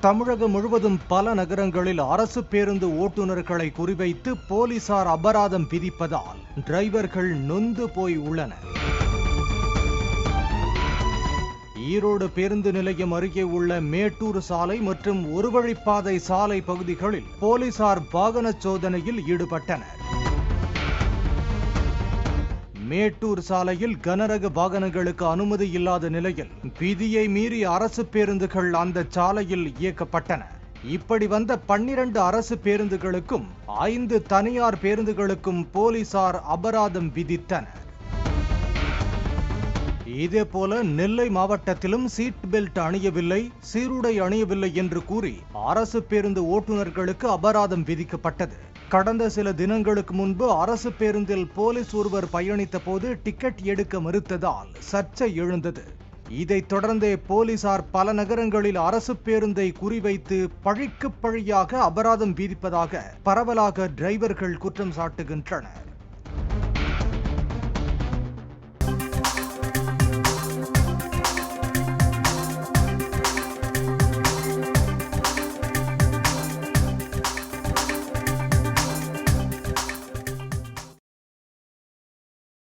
தமிழகம் முழுவதும் பல நகரங்களில் அரசு பேருந்து ஓட்டுநர்களை குறிவைத்து போலீசார் அபராதம் விதிப்பதால் டிரைவர்கள் நொந்து போய் உள்ளனர். ஈரோடு பேருந்து நிலையம் அருகே உள்ள மேட்டூர் சாலை மற்றும் ஒருவழிப்பாதை சாலை பகுதிகளில் போலீசார் வாகன சோதனையில் ஈடுபட்டனர். மேட்டூர் சாலையில் கனரக வாகனங்களுக்கு அனுமதி இல்லாத நிலையில் விதியை மீறி அரசு பேருந்துகள் அந்த சாலையில் இயக்கப்பட்டன. இப்படி வந்த 12 அரசு பேருந்துகளுக்கும் 5 தனியார் பேருந்துகளுக்கும் போலீசார் அபராதம் விதித்தனர். இதேபோல நெல்லை மாவட்டத்திலும் சீட் பெல்ட் அணியவில்லை, சீருடை அணியவில்லை என்று கூறி அரசு பேருந்து ஓட்டுநர்களுக்கு அபராதம் விதிக்கப்பட்டது. கடந்த சில தினங்களுக்கு முன்பு அரசு பேருந்தில் போலீஸ் ஒருவர் பயணித்த போது டிக்கெட் எடுக்க மறுத்ததால் சர்ச்சை எழுந்தது. இதைத் தொடர்ந்தே போலீசார் பல நகரங்களில் அரசு பேருந்தை குறிவைத்து பழிக்கு பழியாக அபராதம் விதிப்பதாக பரவலாக டிரைவர்கள் குற்றம் சாட்டுகின்றனர்.